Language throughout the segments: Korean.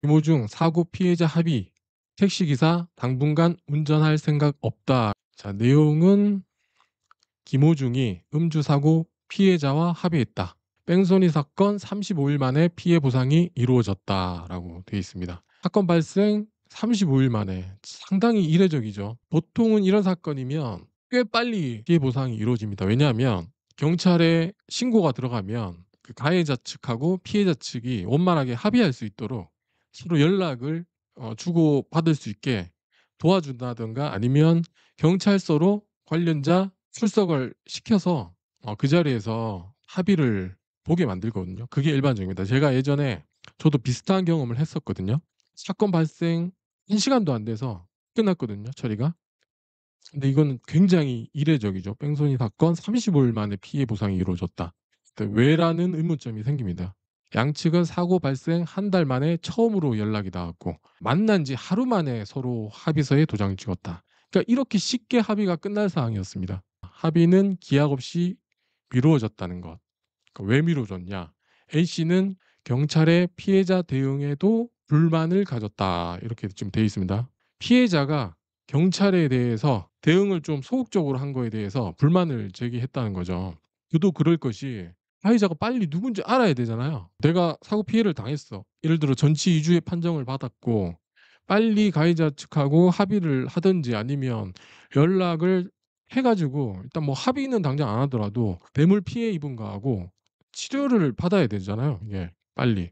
김호중 사고 피해자 합의. 택시기사 당분간 운전할 생각 없다. 자, 내용은 김호중이 음주 사고 피해자와 합의했다. 뺑소니 사건 35일 만에 피해 보상이 이루어졌다라고 되어 있습니다. 사건 발생 35일 만에 상당히 이례적이죠. 보통은 이런 사건이면 꽤 빨리 피해 보상이 이루어집니다. 왜냐하면 경찰에 신고가 들어가면 그 가해자 측하고 피해자 측이 원만하게 합의할 수 있도록 서로 연락을 주고 받을 수 있게 도와준다든가 아니면 경찰서로 관련자 출석을 시켜서 그 자리에서 합의를 보게 만들거든요. 그게 일반적입니다. 제가 예전에 저도 비슷한 경험을 했었거든요. 사건 발생 1시간도 안 돼서 끝났거든요, 처리가. 근데 이거는 굉장히 이례적이죠. 뺑소니 사건 35일 만에 피해 보상이 이루어졌다. 왜라는 의문점이 생깁니다. 양측은 사고 발생 한 달 만에 처음으로 연락이 닿았고 만난 지 하루 만에 서로 합의서에 도장을 찍었다. 그러니까 이렇게 쉽게 합의가 끝날 사항이었습니다. 합의는 기약 없이 미루어졌다는 것. 그러니까 왜 미뤄졌냐? A씨는 경찰의 피해자 대응에도 불만을 가졌다. 이렇게 지금 돼 있습니다. 피해자가 경찰에 대해서 대응을 좀 소극적으로 한 거에 대해서 불만을 제기했다는 거죠. 저도 그럴 것이 가해자가 빨리 누군지 알아야 되잖아요. 내가 사고 피해를 당했어. 예를 들어 전치 2주의 판정을 받았고 빨리 가해자 측하고 합의를 하든지 아니면 연락을 해가지고 일단 뭐 합의는 당장 안 하더라도 뇌물 피해 입은 거하고 치료를 받아야 되잖아요. 이게 빨리.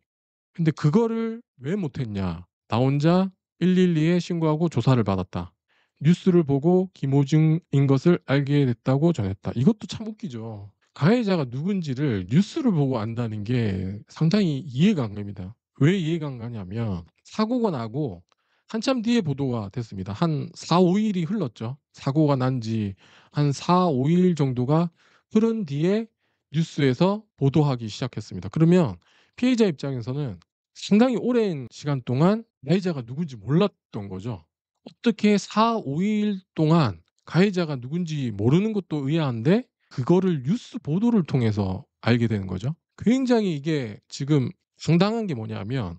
근데 그거를 왜 못했냐? 나 혼자 112에 신고하고 조사를 받았다. 뉴스를 보고 김호중인 것을 알게 됐다고 전했다. 이것도 참 웃기죠. 가해자가 누군지를 뉴스를 보고 안다는 게 상당히 이해가 안 갑니다. 왜 이해가 안 가냐면 사고가 나고 한참 뒤에 보도가 됐습니다. 한 4, 5일이 흘렀죠. 사고가 난 지 한 4, 5일 정도가 흐른 뒤에 뉴스에서 보도하기 시작했습니다. 그러면 피해자 입장에서는 상당히 오랜 시간 동안 가해자가 누군지 몰랐던 거죠. 어떻게 4, 5일 동안 가해자가 누군지 모르는 것도 의아한데 그거를 뉴스 보도를 통해서 알게 되는 거죠. 굉장히 이게 지금 황당한 게 뭐냐면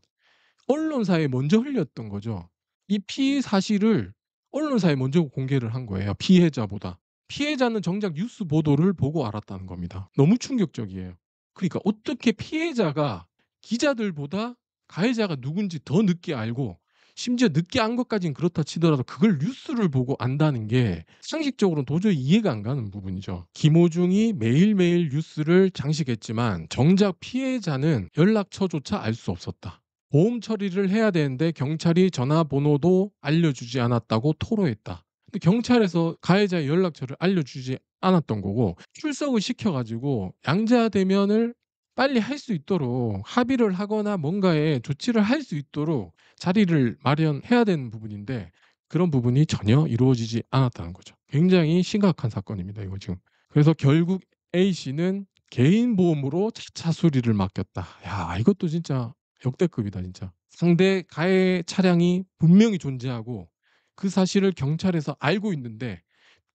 언론사에 먼저 흘렸던 거죠. 이 피해 사실을 언론사에 먼저 공개를 한 거예요, 피해자보다. 피해자는 정작 뉴스 보도를 보고 알았다는 겁니다. 너무 충격적이에요. 그러니까 어떻게 피해자가 기자들보다 가해자가 누군지 더 늦게 알고 심지어 늦게 안 것까진 그렇다 치더라도 그걸 뉴스를 보고 안다는 게 상식적으로는 도저히 이해가 안 가는 부분이죠. 김호중이 매일매일 뉴스를 장식했지만 정작 피해자는 연락처조차 알 수 없었다. 보험 처리를 해야 되는데 경찰이 전화번호도 알려주지 않았다고 토로했다. 근데 경찰에서 가해자의 연락처를 알려주지 않았던 거고 출석을 시켜가지고 양자 대면을 빨리 할 수 있도록 합의를 하거나 뭔가에 조치를 할 수 있도록 자리를 마련해야 되는 부분인데 그런 부분이 전혀 이루어지지 않았다는 거죠. 굉장히 심각한 사건입니다. 이거 지금. 그래서 결국 A씨는 개인 보험으로 자차 수리를 맡겼다. 야, 이것도 진짜 역대급이다 진짜. 상대 가해 차량이 분명히 존재하고 그 사실을 경찰에서 알고 있는데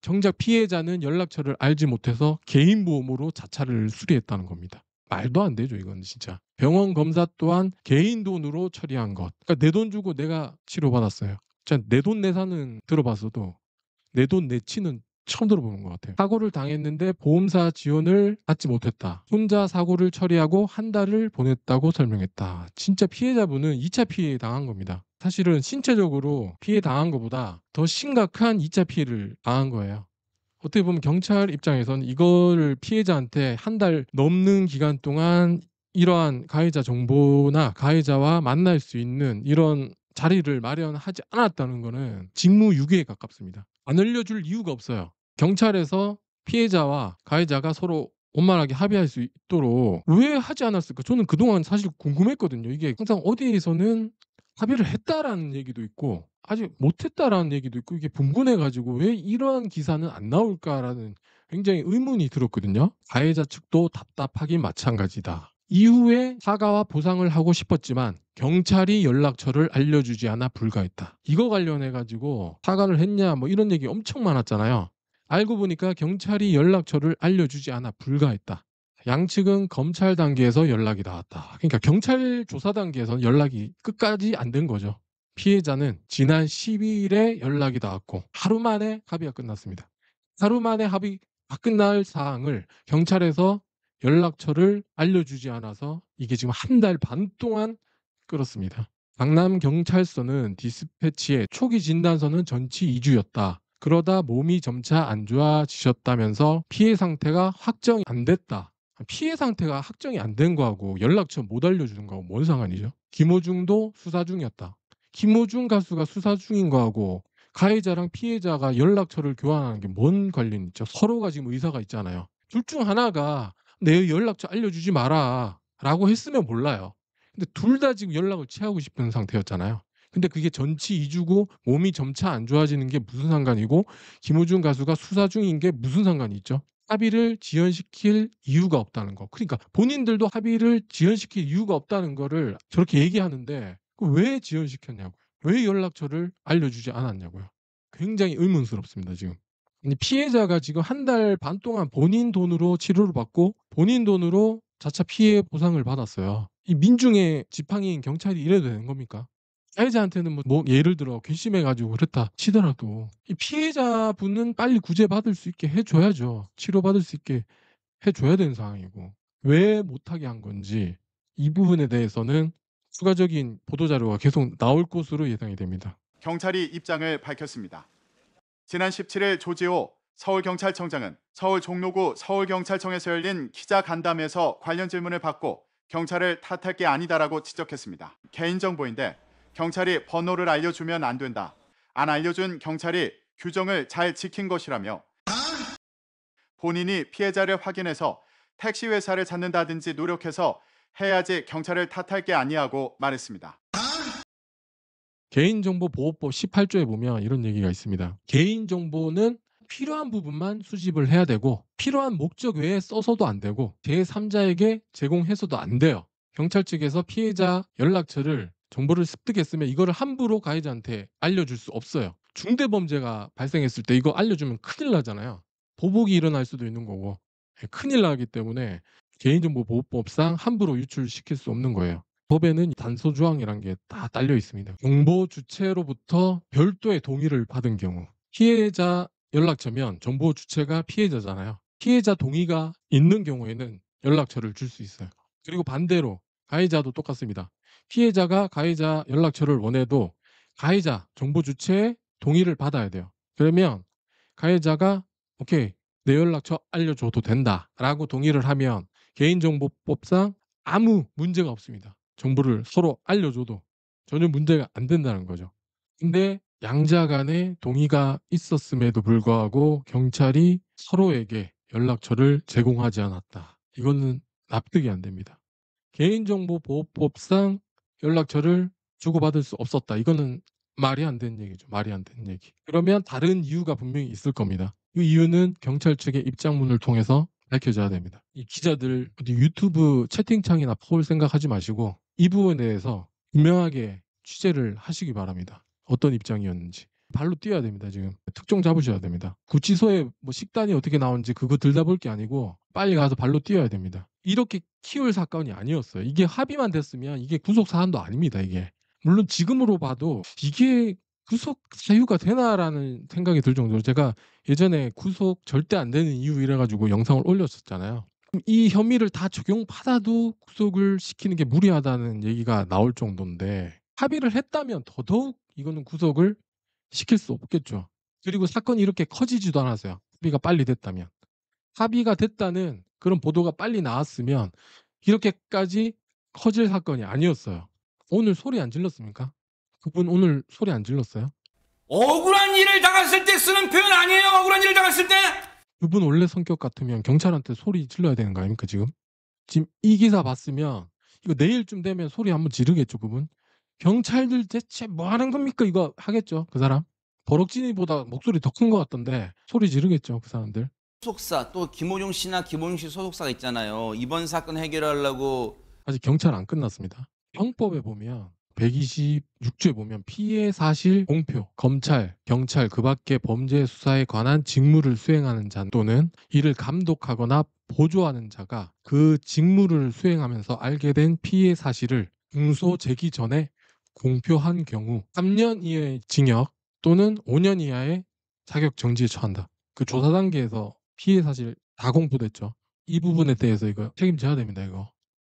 정작 피해자는 연락처를 알지 못해서 개인 보험으로 자차를 수리했다는 겁니다. 말도 안 되죠 이건 진짜. 병원 검사 또한 개인 돈으로 처리한 것. 그러니까 내 돈 주고 내가 치료받았어요. 진짜 내돈 내산은 들어봤어도 내 돈 내치는 처음 들어보는 것 같아요. 사고를 당했는데 보험사 지원을 받지 못했다. 혼자 사고를 처리하고 한 달을 보냈다고 설명했다. 진짜 피해자분은 2차 피해 당한 겁니다. 사실은 신체적으로 피해 당한 것보다 더 심각한 2차 피해를 당한 거예요. 어떻게 보면 경찰 입장에서는 이거를 피해자한테 한 달 넘는 기간 동안 이러한 가해자 정보나 가해자와 만날 수 있는 이런 자리를 마련하지 않았다는 거는 직무유기에 가깝습니다. 안 알려줄 이유가 없어요. 경찰에서 피해자와 가해자가 서로 원만하게 합의할 수 있도록 왜 하지 않았을까? 저는 그동안 사실 궁금했거든요. 이게 항상 어디에서는 합의를 했다라는 얘기도 있고 아직 못했다라는 얘기도 있고 이게 분분해 가지고 '왜 이러한 기사는 안 나올까?'라는 굉장히 의문이 들었거든요. 가해자 측도 답답하긴 마찬가지다. 이후에 사과와 보상을 하고 싶었지만 경찰이 연락처를 알려주지 않아 불가했다. 이거 관련해 가지고 사과를 했냐 뭐 이런 얘기 엄청 많았잖아요. 알고 보니까 경찰이 연락처를 알려주지 않아 불가했다. 양측은 검찰 단계에서 연락이 닿았다. 그러니까 경찰 조사 단계에서는 연락이 끝까지 안 된 거죠. 피해자는 지난 12일에 연락이 닿았고 하루 만에 합의가 끝났습니다. 하루 만에 합의가 끝날 사항을 경찰에서 연락처를 알려주지 않아서 이게 지금 한 달 반 동안 끌었습니다. 강남경찰서는 디스패치의 초기 진단서는 전치 2주였다. 그러다 몸이 점차 안 좋아지셨다면서 피해 상태가 확정이 안 됐다. 피해 상태가 확정이 안 된 거하고 연락처 못 알려주는 거하고 뭔 상관이죠? 김호중도 수사 중이었다. 김호중 가수가 수사 중인 거하고 가해자랑 피해자가 연락처를 교환하는 게 뭔 관련 있죠? 서로가 지금 의사가 있잖아요. 둘 중 하나가 내 연락처 알려주지 마라 라고 했으면 몰라요. 근데 둘 다 지금 연락을 취하고 싶은 상태였잖아요. 근데 그게 전치 2주고 몸이 점차 안 좋아지는 게 무슨 상관이고 김호중 가수가 수사 중인 게 무슨 상관이 있죠? 합의를 지연시킬 이유가 없다는 거. 그러니까 본인들도 합의를 지연시킬 이유가 없다는 거를 저렇게 얘기하는데 왜 지연시켰냐고요. 왜 연락처를 알려주지 않았냐고요. 굉장히 의문스럽습니다, 지금. 아니, 피해자가 지금 한 달 반 동안 본인 돈으로 치료를 받고 본인 돈으로 자차 피해 보상을 받았어요. 이 민중의 지팡이인 경찰이 이래도 되는 겁니까? 가해자한테는 뭐 예를 들어 괘씸해가지고 그랬다 치더라도 이 피해자분은 빨리 구제받을 수 있게 해줘야죠. 치료받을 수 있게 해줘야 되는 상황이고 왜 못하게 한 건지 이 부분에 대해서는 추가적인 보도자료가 계속 나올 것으로 예상이 됩니다. 경찰이 입장을 밝혔습니다. 지난 17일 조지호 서울경찰청장은 서울 종로구 서울경찰청에서 열린 기자간담회에서 관련 질문을 받고 경찰을 탓할 게 아니다라고 지적했습니다. 개인정보인데 경찰이 번호를 알려주면 안 된다. 안 알려준 경찰이 규정을 잘 지킨 것이라며 본인이 피해자를 확인해서 택시 회사를 찾는다든지 노력해서 해야지 경찰을 탓할 게 아니하고 말했습니다. 개인정보보호법 18조에 보면 이런 얘기가 있습니다. 개인정보는 필요한 부분만 수집을 해야 되고 필요한 목적 외에 써서도 안 되고 제3자에게 제공해서도 안 돼요. 경찰 측에서 피해자 연락처를 정보를 습득했으면 이거를 함부로 가해자한테 알려줄 수 없어요. 중대범죄가 발생했을 때 이거 알려주면 큰일 나잖아요. 보복이 일어날 수도 있는 거고 큰일 나기 때문에 개인정보보호법상 함부로 유출시킬 수 없는 거예요. 법에는 단서 조항이란 게 다 딸려 있습니다. 정보 주체로부터 별도의 동의를 받은 경우 피해자 연락처면 정보 주체가 피해자잖아요. 피해자 동의가 있는 경우에는 연락처를 줄 수 있어요. 그리고 반대로 가해자도 똑같습니다. 피해자가 가해자 연락처를 원해도 가해자 정보 주체의 동의를 받아야 돼요. 그러면 가해자가 오케이 내 연락처 알려줘도 된다라고 동의를 하면 개인정보법상 아무 문제가 없습니다. 정보를 서로 알려줘도 전혀 문제가 안 된다는 거죠. 근데 양자 간에 동의가 있었음에도 불구하고 경찰이 서로에게 연락처를 제공하지 않았다. 이거는 납득이 안 됩니다. 개인정보보호법상 연락처를 주고받을 수 없었다. 이거는 말이 안 되는 얘기죠. 말이 안 되는 얘기. 그러면 다른 이유가 분명히 있을 겁니다. 이 이유는 경찰 측의 입장문을 통해서 밝혀져야 됩니다. 이 기자들 어디 유튜브 채팅창이나 퍼올 생각하지 마시고 이 부분에 대해서 분명하게 취재를 하시기 바랍니다. 어떤 입장이었는지. 발로 뛰어야 됩니다. 지금 특종 잡으셔야 됩니다. 구치소에 뭐 식단이 어떻게 나오는지 그거 들여다볼 게 아니고 빨리 가서 발로 뛰어야 됩니다. 이렇게 키울 사건이 아니었어요. 이게 합의만 됐으면 이게 구속 사안도 아닙니다. 이게 물론 지금으로 봐도 이게 구속 사유가 되나라는 생각이 들 정도로 제가 예전에 구속 절대 안 되는 이유 이래가지고 영상을 올렸었잖아요. 이 혐의를 다 적용받아도 구속을 시키는 게 무리하다는 얘기가 나올 정도인데 합의를 했다면 더더욱 이거는 구속을 시킬 수 없겠죠. 그리고 사건이 이렇게 커지지도 않았어요. 합의가 빨리 됐다면. 합의가 됐다는 그런 보도가 빨리 나왔으면 이렇게까지 커질 사건이 아니었어요. 오늘 소리 안 질렀습니까? 그분 오늘 소리 안 질렀어요? 억울한 일을 당했을 때 쓰는 표현 아니에요? 억울한 일을 당했을 때? 그분 원래 성격 같으면 경찰한테 소리 질러야 되는 거 아닙니까 지금? 지금 이 기사 봤으면 이거 내일쯤 되면 소리 한번 지르겠죠 그분? 경찰들 대체 뭐 하는 겁니까 이거 하겠죠 그 사람? 버럭지니보다 목소리 더 큰 것 같던데 소리 지르겠죠 그 사람들? 소속사 또 김호중 씨나 김호중 씨 소속사가 있잖아요. 이번 사건 해결하려고 아직 경찰 안 끝났습니다. 형법에 보면 126조에 보면 피해 사실 공표, 검찰, 경찰 그 밖의 범죄 수사에 관한 직무를 수행하는 자 또는 이를 감독하거나 보조하는 자가 그 직무를 수행하면서 알게 된 피해 사실을 공소 제기 전에 공표한 경우 3년 이하의 징역 또는 5년 이하의 자격 정지에 처한다. 그 조사 단계에서 피해 사실 다 공표됐죠. 이 부분에 대해서 이거 책임져야 됩니다. 이거.